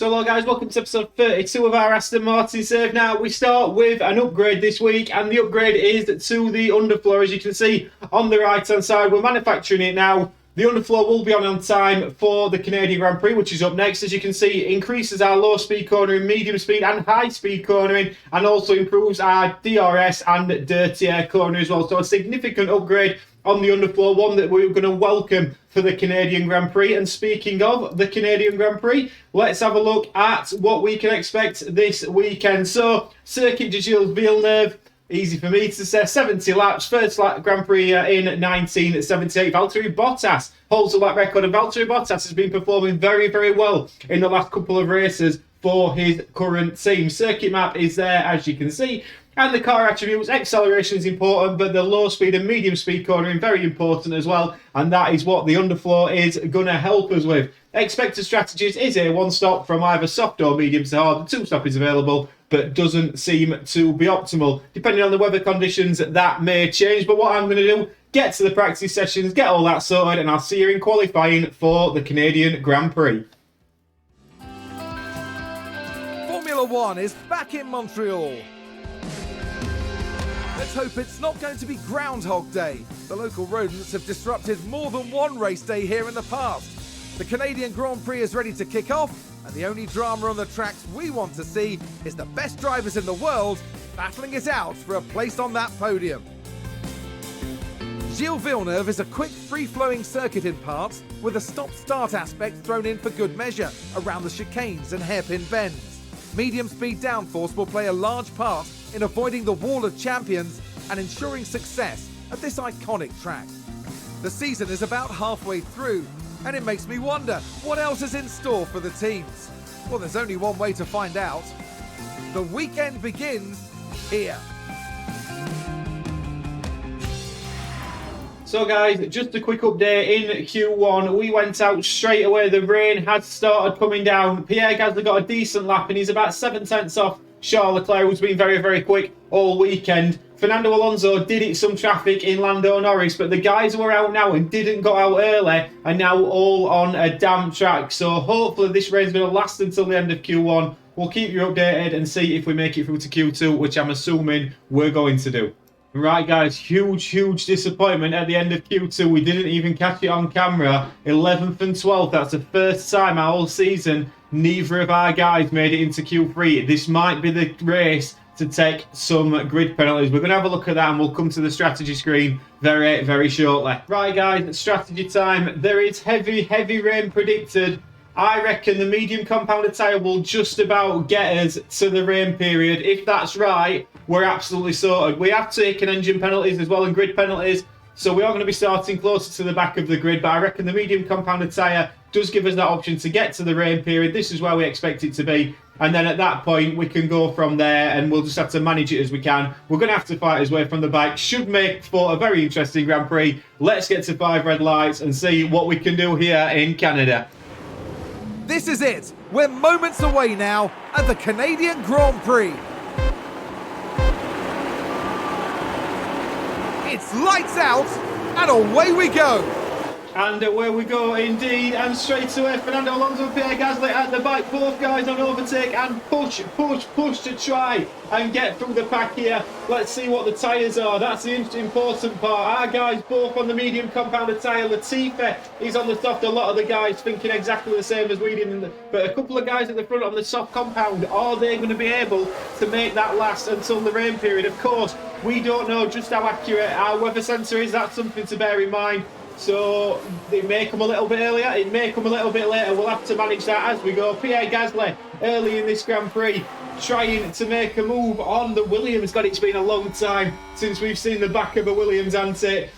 So hello guys, welcome to episode 32 of our Aston Martin save. Now we start with an upgrade this week, and the upgrade is to the underfloor. As you can see on the right hand side, we're manufacturing it now. The underfloor will be on time for the Canadian Grand Prix, which is up next. As you can see, it increases our low speed cornering, medium speed and high speed cornering, and also improves our DRS and dirty air cornering as well. So a significant upgrade on the underfloor, one that we're going to welcome for the Canadian Grand Prix. And speaking of the Canadian Grand Prix, let's have a look at what we can expect this weekend. So, Circuit de Gilles Villeneuve, easy for me to say, 70 laps, first lap Grand Prix in 1978. Valtteri Bottas holds the lap record, and Valtteri Bottas has been performing very, very well in the last couple of races for his current team. Circuit map is there, as you can see. And the car attributes, acceleration is important, but the low speed and medium speed cornering very important as well. And that is what the underfloor is going to help us with. Expected strategies is a one stop from either soft or medium to hard. The two stop is available, but doesn't seem to be optimal. Depending on the weather conditions, that may change. But what I'm going to do, get to the practice sessions, get all that sorted, and I'll see you in qualifying for the Canadian Grand Prix. Formula One is back in Montreal. Let's hope it's not going to be Groundhog Day. The local rodents have disrupted more than one race day here in the past. The Canadian Grand Prix is ready to kick off, and the only drama on the tracks we want to see is the best drivers in the world battling it out for a place on that podium. Gilles Villeneuve is a quick, free-flowing circuit in parts, with a stop-start aspect thrown in for good measure around the chicanes and hairpin bends. Medium-speed downforce will play a large part in avoiding the wall of champions and ensuring success at this iconic track. The season is about halfway through, and it makes me wonder what else is in store for the teams. Well, there's only one way to find out. The weekend begins here. So guys, just a quick update in Q1. We went out straight away. The rain had started coming down. Pierre Gasly got a decent lap, and he's about 7 tenths off Charles Leclerc, who's been very, very quick all weekend. Fernando Alonso did hit some traffic in Lando Norris, but the guys who are out now and didn't go out early are now all on a damp track. So hopefully this rain's going to last until the end of Q1. We'll keep you updated and see if we make it through to Q2, which I'm assuming we're going to do. Right guys, huge disappointment at the end of Q2. We didn't even catch it on camera. 11th and 12th, that's the first time our whole season neither of our guys made it into Q3. This might be the race to take some grid penalties. We're going to have a look at that, and we'll come to the strategy screen very shortly. Right guys, strategy time. There is heavy rain predicted. I reckon the medium compounded tyre will just about get us to the rain period. If that's right, we're absolutely sorted. We have taken engine penalties as well and grid penalties, so we are going to be starting closer to the back of the grid, but I reckon the medium compounded tyre does give us that option to get to the rain period. This is where we expect it to be, and then at that point we can go from there, and we'll just have to manage it as we can. We're going to have to fight his way from the back. Should make for a very interesting Grand Prix. Let's get to 5 red lights and see what we can do here in Canada. This is it. We're moments away now at the Canadian Grand Prix. It's lights out, and away we go. And away we go indeed, and straight away Fernando Alonso and Pierre Gasly at the back, both guys on overtake, and push to try and get through the pack here. Let's see what the tyres are. That's the important part. Our guys both on the medium compounded tyre. Latifi is on the soft. A lot of the guys thinking exactly the same as we did, but a couple of guys at the front on the soft compound. Are they going to be able to make that last until the rain period? Of course, we don't know just how accurate our weather centre is. That's something to bear in mind. So it may come a little bit earlier, it may come a little bit later. We'll have to manage that as we go. Pierre Gasly early in this Grand Prix trying to make a move on the Williams. God, it's been a long time since we've seen the back of a Williams, hasn't it?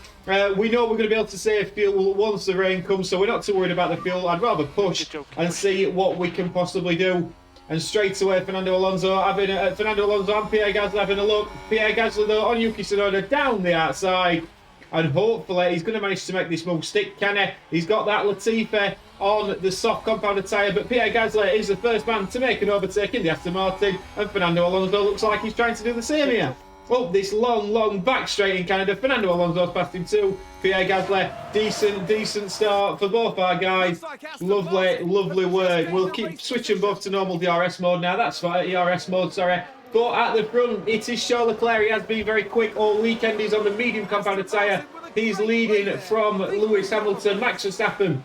We know we're going to be able to save fuel once the rain comes, so we're not too worried about the fuel. I'd rather push and see what we can possibly do. And straight away Fernando Alonso and Pierre Gasly having a look. Pierre Gasly though on Yuki Tsunoda down the outside. And hopefully he's going to manage to make this move stick, can he? He's got that Latifi on the soft compounded tyre, but Pierre Gasly is the first man to make an overtake in the Aston Martin, and Fernando Alonso looks like he's trying to do the same here. up this long back straight in Canada. Fernando Alonso's past him too. Pierre Gasly, decent start for both our guys. Lovely work. We'll keep switching both to normal DRS mode now. That's fine, ERS mode, sorry. But at the front, it is Charles Leclerc. He has been very quick all weekend. He's on the medium compounded tyre. He's leading from Lewis Hamilton, Max Verstappen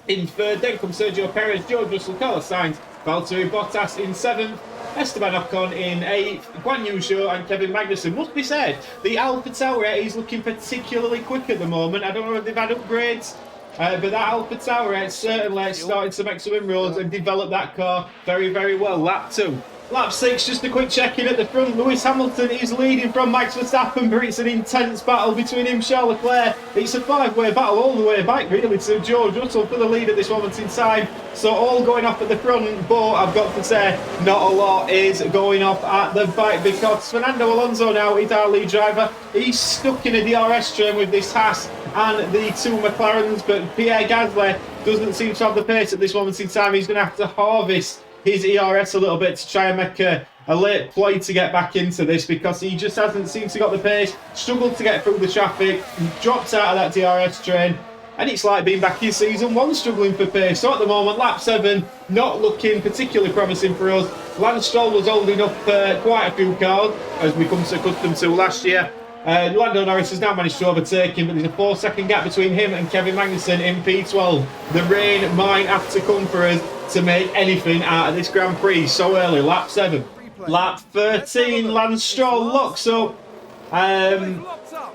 in third. Then comes Sergio Perez, George Russell, Carlos Sainz, Valtteri Bottas in seventh. Esteban Ocon in 8th, Guan Yu Zhou and Kevin Magnussen. Must be said, the Alpha Tauri is looking particularly quick at the moment. I don't know if they've had upgrades, but that Alpha Tauri is certainly starting to make some inroads and develop that car very well. Lap 2. Lap 6, just a quick check-in at the front. Lewis Hamilton is leading from Max Verstappen, but it's an intense battle between him and Charles Leclerc. It's a 5-way battle all the way back, really, to George Russell for the lead at this moment in time. So all going off at the front, but I've got to say, not a lot is going off at the back because Fernando Alonso now is our lead driver. He's stuck in a DRS train with this Haas and the 2 McLarens, but Pierre Gasly doesn't seem to have the pace at this moment in time. He's going to have to harvest his ERS a little bit to try and make a late ploy to get back into this because he just hasn't seemed to got the pace, struggled to get through the traffic, dropped out of that DRS train, and it's like being back in season 1 struggling for pace. So at the moment, lap 7, not looking particularly promising for us. Lance Stroll was holding up quite a few cars, as we come so accustomed to last year. Lando Norris has now managed to overtake him, but there's a 4-second gap between him and Kevin Magnussen in P12. The rain might have to come for us to make anything out of this Grand Prix so early. Lap 7. Lap 13, Lance Stroll locks up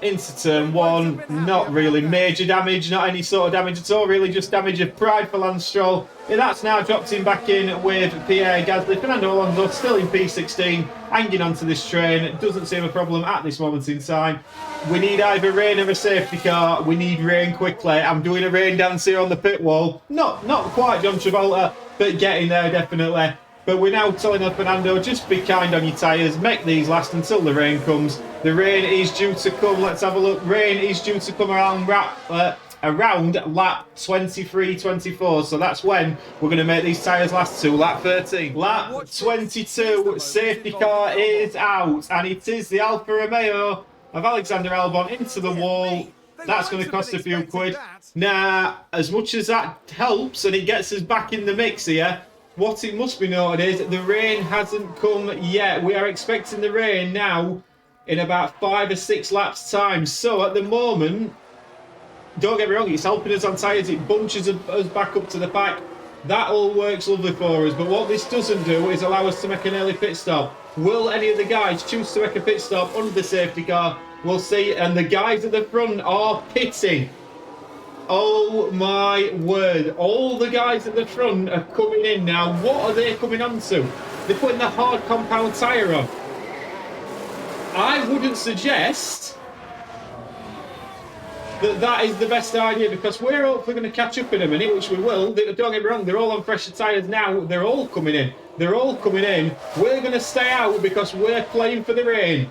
into turn 1. Not really major damage, not any sort of damage at all, really just damage of pride for Lance Stroll. Yeah, that's now dropped him back in with Pierre Gasly. Fernando Alonso still in P16, hanging onto this train. It doesn't seem a problem at this moment in time. We need either rain or a safety car. We need rain quickly. I'm doing a rain dance here on the pit wall. Not quite John Travolta, but getting there definitely. But we're now telling Fernando, just be kind on your tyres, make these last until the rain comes. The rain is due to come, let's have a look. Rain is due to come around lap 23-24, so that's when we're going to make these tyres last to lap 13. Lap 22, safety car is out, and it is the Alfa Romeo of Alexander Albon into the wall. That's going to cost a few quid. Now, as much as that helps and it gets us back in the mix here, what it must be noted is the rain hasn't come yet. We are expecting the rain now in about 5 or 6 laps time. So at the moment, don't get me wrong, it's helping us on tyres. It bunches us back up to the pack. That all works lovely for us. But what this doesn't do is allow us to make an early pit stop. Will any of the guys choose to make a pit stop under the safety car? We'll see. And the guys at the front are pitting. Oh my word. All the guys at the front are coming in now. What are they coming on to? They're putting the hard compound tyre on. I wouldn't suggest that is the best idea because we're hopefully going to catch up in a minute, which we will. Don't get me wrong, they're all on fresher tyres now. They're all coming in. They're all coming in. We're going to stay out because we're playing for the rain.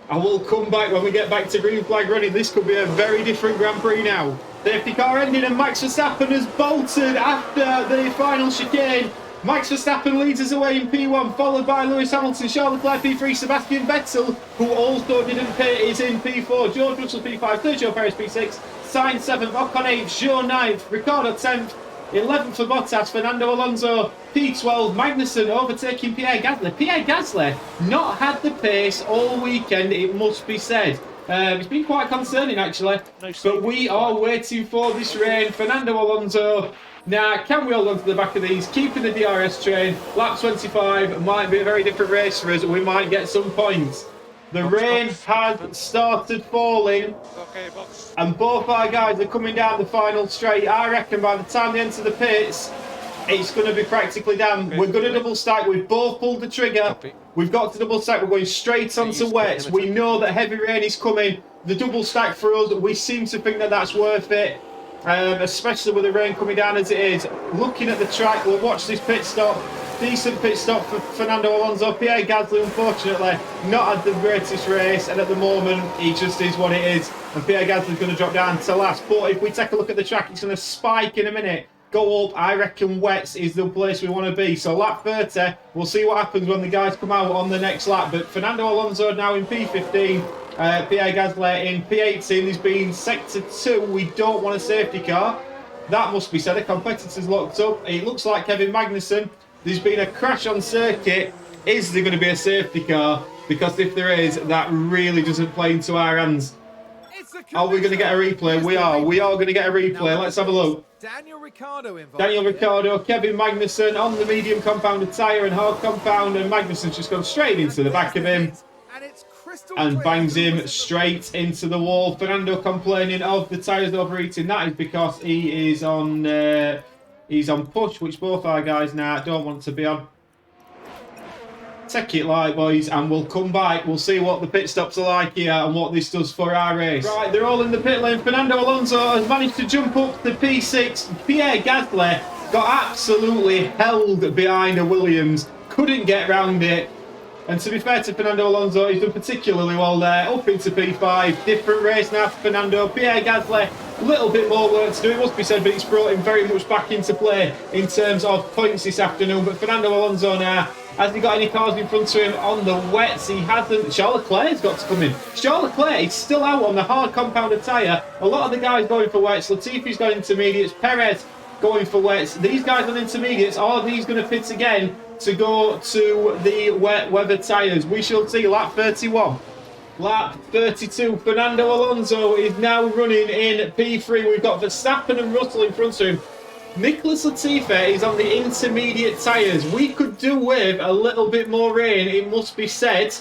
I will come back when we get back to green flag running. This could be a very different Grand Prix now. Safety car ending and Max Verstappen has bolted after the final chicane. Max Verstappen leads us away in P1, followed by Lewis Hamilton, Charles Leclerc P3, Sebastian Vettel, who also didn't pay, is in P4, George Russell P5, Sergio Perez P6, Sainz 7th, Ocon 8th, Zhou 9th, Ricciardo 10th, 11th for Bottas, Fernando Alonso P12, Magnussen overtaking Pierre Gasly. Pierre Gasly not had the pace all weekend, it must be said. It's been quite concerning actually, but we are waiting for this rain. Fernando Alonso, now can we hold on to the back of these, keeping the DRS train. Lap 25 might be a very different race for us, we might get some points. The rain has started falling, and both our guys are coming down the final straight. I reckon by the time they enter the pits, it's going to be practically down. We're going to double stack. We've both pulled the trigger. We've got to double stack. We're going straight onto wets. We know that heavy rain is coming. The double stack for us, we seem to think that that's worth it, especially with the rain coming down as it is. Looking at the track, we'll watch this pit stop. Decent pit stop for Fernando Alonso. Pierre Gasly, unfortunately, not had the greatest race, and at the moment, he just is what it is. And Pierre Gasly's going to drop down to last. But if we take a look at the track, it's going to spike in a minute. go up. I reckon wets is the place we want to be. So lap 30, we'll see what happens when the guys come out on the next lap. But Fernando Alonso now in P15, Pierre Gasly in P18. There's been sector 2. We don't want a safety car. That must be said. A competitor's locked up. It looks like Kevin Magnussen. There's been a crash on circuit. Is there going to be a safety car? Because if there is, that really doesn't play into our hands. Are we going to get a replay? We are. We are going to get a replay. Let's have a look. Daniel Ricciardo, Kevin Magnussen on the medium compounded tyre and hard compound, and Magnussen's just gone straight into the back of him and bangs him straight into the wall. Fernando complaining of the tyres overheating. That is because he is on he's on push, which both our guys now don't want to be on. Take it light, boys, and we'll come back. We'll see what the pit stops are like here and what this does for our race. Right, they're all in the pit lane. Fernando Alonso has managed to jump up to P6. Pierre Gasly got absolutely held behind a Williams. Couldn't get round it. And to be fair to Fernando Alonso, he's done particularly well there. Up into P5. Different race now for Fernando. Pierre Gasly, a little bit more work to do, it must be said, but it's brought him very much back into play in terms of points this afternoon. But Fernando Alonso now, has he got any cars in front of him on the wets? He hasn't. Charles Leclerc's got to come in. Charles Leclerc is still out on the hard compounded tyre. A lot of the guys going for wets. Latifi's got intermediates. Perez going for wets. These guys on intermediates, are these going to pit again to go to the wet weather tyres? We shall see. Lap 31. Lap 32. Fernando Alonso is now running in P3. We've got Verstappen and Russell in front of him. Nicholas Latifi is on the intermediate tyres. We could do with a little bit more rain, it must be said.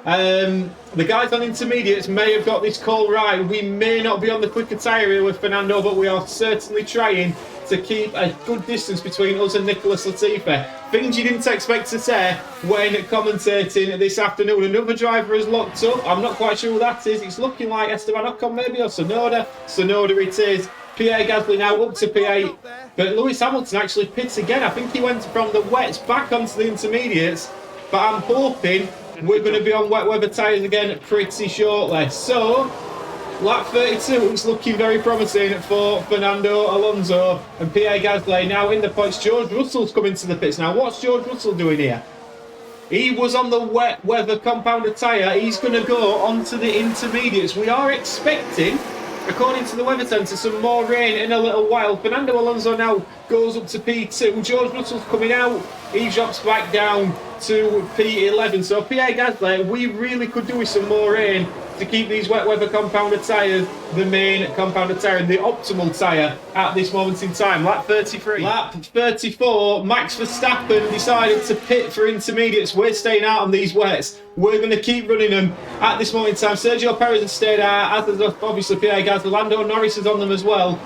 The guys on intermediates may have got this call right. We may not be on the quicker tyre here with Fernando, but we are certainly trying to keep a good distance between us and Nicholas Latifi. Things you didn't expect to say when commentating this afternoon. Another driver has locked up. I'm not quite sure who that is. It's looking like Esteban Ocon maybe, or Sonoda. Sonoda it is. Pierre Gasly now up to P8. But Lewis Hamilton actually pits again. I think he went from the wets back onto the intermediates. But I'm hoping we're going to be on wet weather tyres again pretty shortly. So, lap 32 is looking very promising for Fernando Alonso and Pierre Gasly. Now in the points, George Russell's coming to the pits. Now what's George Russell doing here? He was on the wet weather compounded tyre. He's going to go onto the intermediates. We are expecting, according to the weather centre, some more rain in a little while. Fernando Alonso now goes up to P2. George Russell's coming out. He drops back down to P11. So Pierre Gasly, we really could do with some more rain to keep these wet weather compounded tyres the main compounded tyre and the optimal tyre at this moment in time. Lap 33. Lap 34, Max Verstappen decided to pit for intermediates. We're staying out on these wets. We're going to keep running them at this moment in time. Sergio Perez has stayed out, as has obviously Pierre Gasly. Lando Norris is on them as well.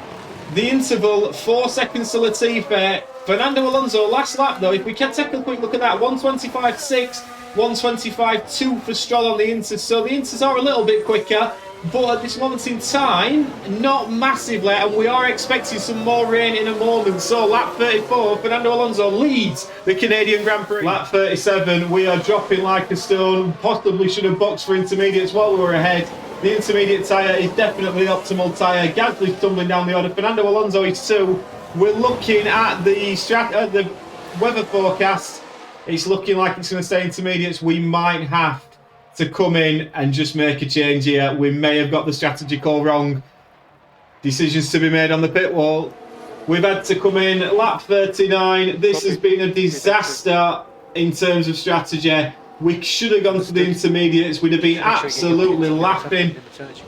The interval, 4 seconds to Latifi. Fernando Alonso, last lap though, if we can take a quick look at that, 125.6, 125.2 for Stroll on the Inters. So the Inters are a little bit quicker, but at this moment in time, not massively, and we are expecting some more rain in a moment. So lap 34, Fernando Alonso leads the Canadian Grand Prix. Lap 37, we are dropping like a stone. Possibly should have boxed for intermediates while we were ahead. The intermediate tyre is definitely the optimal tyre. Gasly's tumbling down the order. Fernando Alonso is 2. We're looking at the weather forecast. It's looking like it's going to stay intermediates. We might have to come in and just make a change here. We may have got the strategy call wrong. Decisions to be made on the pit wall. We've had to come in lap 39. This has been a disaster in terms of strategy. We should have gone to the intermediates. We'd have been absolutely laughing,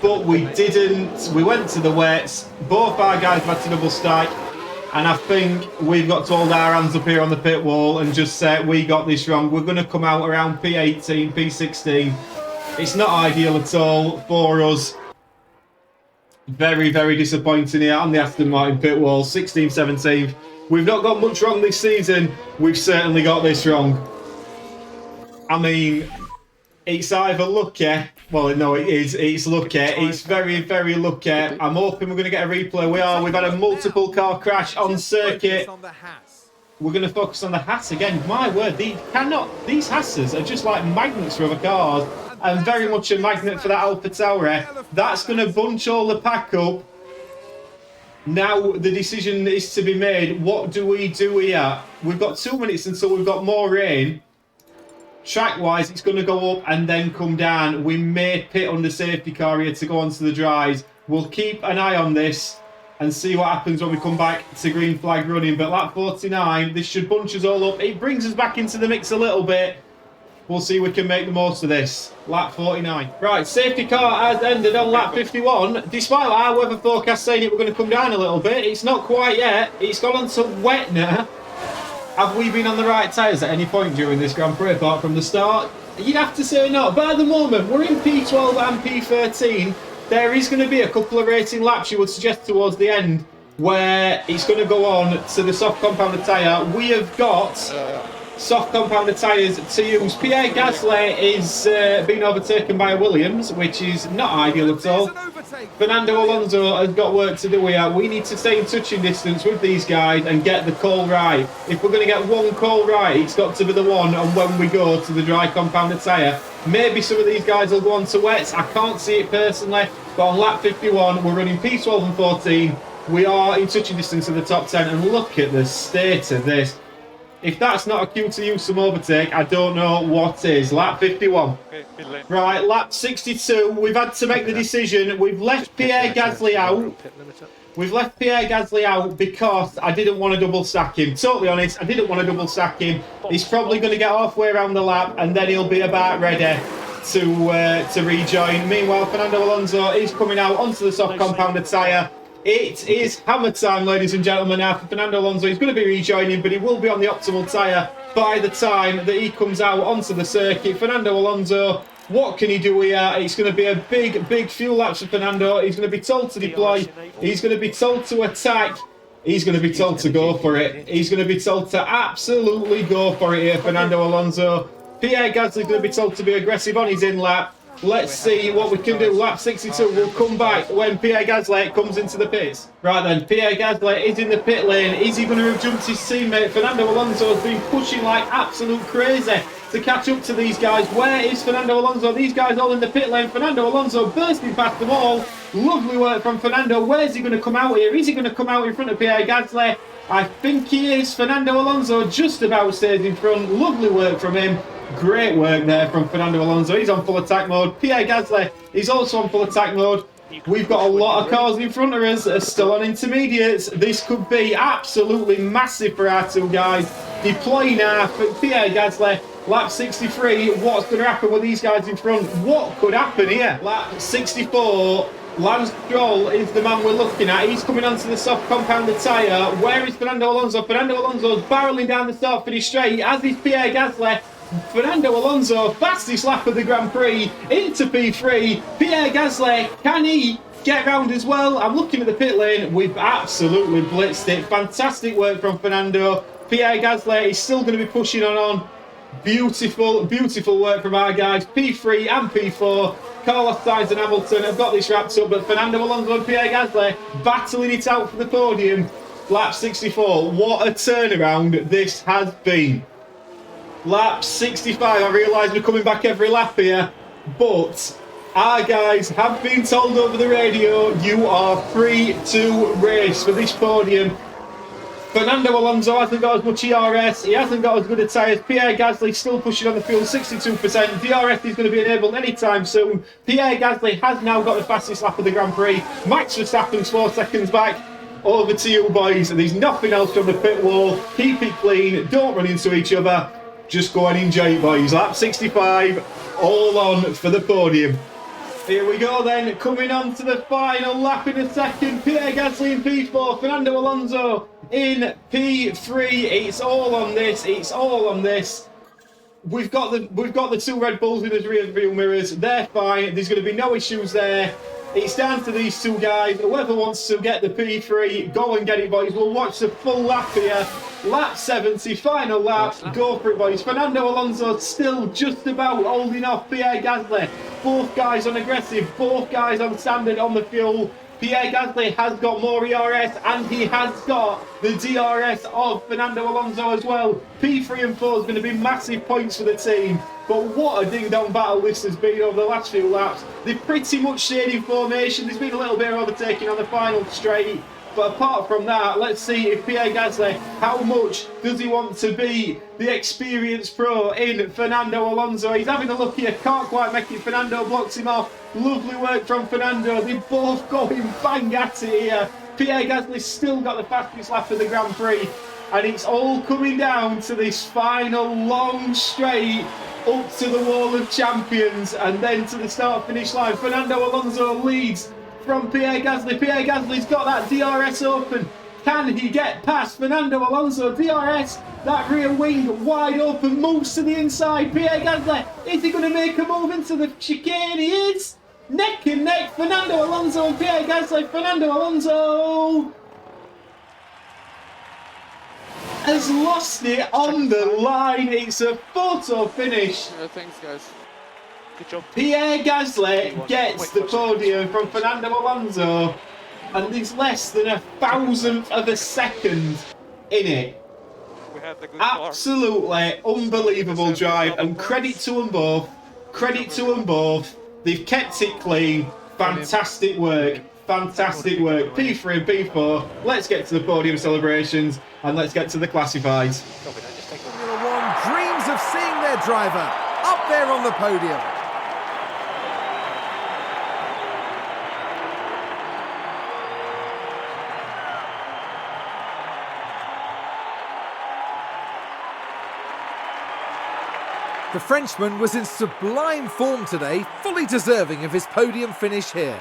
but we didn't. We went to the wets. Both our guys had to double stack, and I think we've got to hold our hands up here on the pit wall and just say we got this wrong. We're going to come out around P18, P16. It's not ideal at all for us. Very, very disappointing here on the Aston Martin pit wall. 16th, 17th. We've not got much wrong this season. We've certainly got this wrong. I mean, it's either lucky. Well, no, it is. It's lucky. It's very, very lucky. I'm hoping we're going to get a replay. We are. We've had a multiple car crash on circuit. We're going to focus on the Haas again. My word, these Haas's are just like magnets for other cars, and very much a magnet for that Alpha Tauri. That's going to bunch all the pack up. Now the decision is to be made. What do we do here? We've got 2 minutes until we've got more rain. Track-wise, it's going to go up and then come down. We may pit under safety car here to go onto the dries. We'll keep an eye on this and see what happens when we come back to green flag running. But lap 49, this should bunch us all up. It brings us back into the mix a little bit. We'll see if we can make the most of this. Lap 49. Right, safety car has ended on lap 51. Despite our weather forecast saying it were going to come down a little bit, it's not quite yet. It's gone on to wet now. Have we been on the right tyres at any point during this Grand Prix apart from the start? You'd have to say not. But at the moment, we're in P12 and P13. There is going to be a couple of racing laps, you would suggest, towards the end, where it's going to go on to the soft compounded tyre. We have got soft compounded tyres to use. Pierre Gasly is being overtaken by a Williams, which is not ideal at all. Fernando Alonso has got work to do here. We need to stay in touching distance with these guys and get the call right. If we're going to get one call right, it's got to be the one on when we go to the dry compounded tyre. Maybe some of these guys will go on to wets. I can't see it personally. But on lap 51, we're running P12 and 14. We are in touching distance of the top 10. And look at the state of this. If that's not a cue to use some overtake, I don't know what is. Lap 51. Right, lap 62. We've had to make the decision. We've left Pierre Gasly out. We've left Pierre Gasly out because I didn't want to double stack him. Totally honest, I didn't want to double stack him. He's probably going to get halfway around the lap and then he'll be about ready to rejoin. Meanwhile, Fernando Alonso is coming out onto the soft compounded tyre. It is hammer time, ladies and gentlemen, now for Fernando Alonso. He's going to be rejoining, but he will be on the optimal tyre by the time that he comes out onto the circuit. Fernando Alonso, what can he do here? It's going to be a big fuel lapse for Fernando. He's going to be told to deploy. He's going to be told to attack. He's going to be told to go for it. He's going to be told to absolutely go for it here, Fernando Alonso. Pierre Gasly's going to be told to be aggressive on his in-lap. Let's see what we can do. Lap 62 will come back when Pierre Gasly comes into the pits. Right then, Pierre Gasly is in the pit lane. Is he going to have jumped his teammate? Fernando Alonso has been pushing like absolute crazy to catch up to these guys. Where is Fernando Alonso? These guys all in the pit lane. Fernando Alonso bursting past them all. Lovely work from Fernando. Where's he going to come out here? Is he going to come out in front of Pierre Gasly? I think he is. Fernando Alonso just about stays in front. Lovely work from him. Great work there from Fernando Alonso. He's on full attack mode. Pierre Gasly is also on full attack mode. We've got a lot of cars in front of us that are still on intermediates. This could be absolutely massive for our two guys. Deploying now for Pierre Gasly. Lap 63. What's going to happen with these guys in front? What could happen here? Lap 64. Lance Stroll is the man we're looking at. He's coming onto the soft compounded tyre. Where is Fernando Alonso? Fernando Alonso's barrelling down the start finish straight, as is Pierre Gasly. Fernando Alonso, fastest lap of the Grand Prix, into P3. Pierre Gasly, can he get round as well? I'm looking at the pit lane. We've absolutely blitzed it. Fantastic work from Fernando. Pierre Gasly is still going to be pushing on. Beautiful work from our guys. P3 and P4. Carlos Sainz and Hamilton have got this wrapped up, but Fernando Alonso and Pierre Gasly battling it out for the podium. Lap 64. What a turnaround this has been. Lap 65, I realise we're coming back every lap here, but our guys have been told over the radio, you are free to race for this podium. Fernando Alonso hasn't got as much ERS, he hasn't got as good a tyres. Pierre Gasly still pushing on the fuel, 62%. DRS is going to be enabled anytime soon. Pierre Gasly has now got the fastest lap of the Grand Prix. Max Verstappen's 4 seconds back. Over to you, boys. There's nothing else from the pit wall. Keep it clean, don't run into each other. Just go and enjoy it, boys. Lap 65, all on for the podium. Here we go then, coming on to the final lap in a second. Pierre Gasly in P4, Fernando Alonso in P3. It's all on this, it's all on this. We've got the two Red Bulls in his rear view mirrors. They're fine, there's going to be no issues there. It's down to these two guys. Whoever wants to get the P3, go and get it, boys. We'll watch the full lap here. Lap 70, final lap. Go for it, boys. Fernando Alonso still just about holding off Pierre Gasly. Both guys on aggressive, both guys on standard on the fuel. Pierre Gasly has got more ERS and he has got the DRS of Fernando Alonso as well. P3 and 4 is going to be massive points for the team. But what a ding-dong battle this has been over the last few laps. They've pretty much stayed in formation. There's been a little bit of overtaking on the final straight. But apart from that, let's see if Pierre Gasly, how much does he want to be the experienced pro in Fernando Alonso? He's having a look here, can't quite make it. Fernando blocks him off. Lovely work from Fernando. They're both going bang at it here. Pierre Gasly's still got the fastest lap of the Grand Prix. And it's all coming down to this final long straight up to the wall of champions and then to the start finish line. Fernando Alonso leads from Pierre Gasly. Pierre Gasly's got that DRS open. Can he get past Fernando Alonso? DRS, that rear wing wide open, moves to the inside. Pierre Gasly, is he going to make a move into the chicane? He is. Neck and neck, Fernando Alonso and Pierre Gasly. Fernando Alonso has lost it on the line. It's a photo finish. Yeah, thanks, guys. Good job. Pierre Gasly gets the podium from Fernando Alonso, and there's less than a thousandth of a second in it. We had the good car. Absolutely unbelievable drive, and credit to them both. Credit to them both. They've kept it clean. Fantastic work. Fantastic work. P3 and P4. Let's get to the podium celebrations and let's get to the classifieds. Formula One dreams of seeing their driver up there on the podium. The Frenchman was in sublime form today, fully deserving of his podium finish here.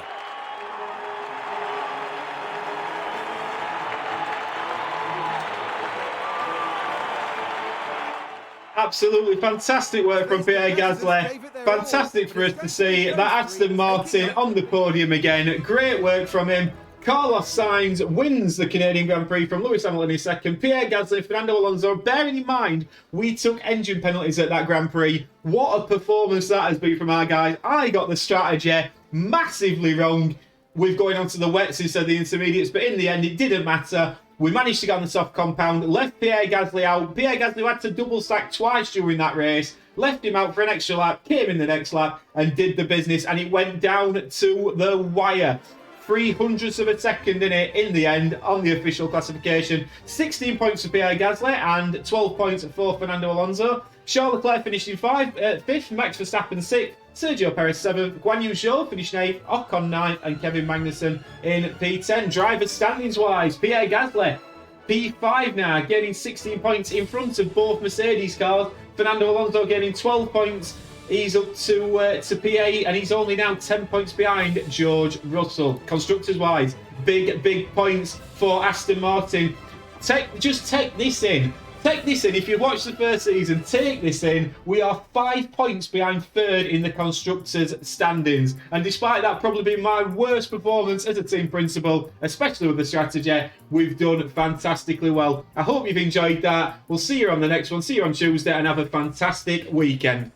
Absolutely fantastic work from Pierre Gasly. Fantastic for us to see that Aston Martin on the podium again. Great work from him. Carlos Sainz wins the Canadian Grand Prix from Lewis Hamilton in second. Pierre Gasly, Fernando Alonso. Bearing in mind, we took engine penalties at that Grand Prix. What a performance that has been from our guys. I got the strategy massively wrong with going on to the wets instead of the intermediates, but in the end, it didn't matter. We managed to get on the soft compound, left Pierre Gasly out. Pierre Gasly had to double stack twice during that race, left him out for an extra lap, came in the next lap and did the business, and it went down to the wire. 300ths of a second in it in the end on the official classification. 16 points for Pierre Gasly and 12 points for Fernando Alonso. Charles Leclerc finished in 5th, Max Verstappen 6th, Sergio Perez 7th, Guan Yu Zhou finished 8th, Ocon 9th, and Kevin Magnussen in P10. Drivers standings wise, Pierre Gasly P5 now, gaining 16 points in front of both Mercedes cars. Fernando Alonso gaining 12 points. He's up to P8, and he's only now 10 points behind George Russell. Constructors wise, big points for Aston Martin. Just take this in. Take this in. If you watched the first season, take this in. We are 5 points behind third in the Constructors' standings. And despite that probably being my worst performance as a team principal, especially with the strategy, we've done fantastically well. I hope you've enjoyed that. We'll see you on the next one. See you on Tuesday and have a fantastic weekend.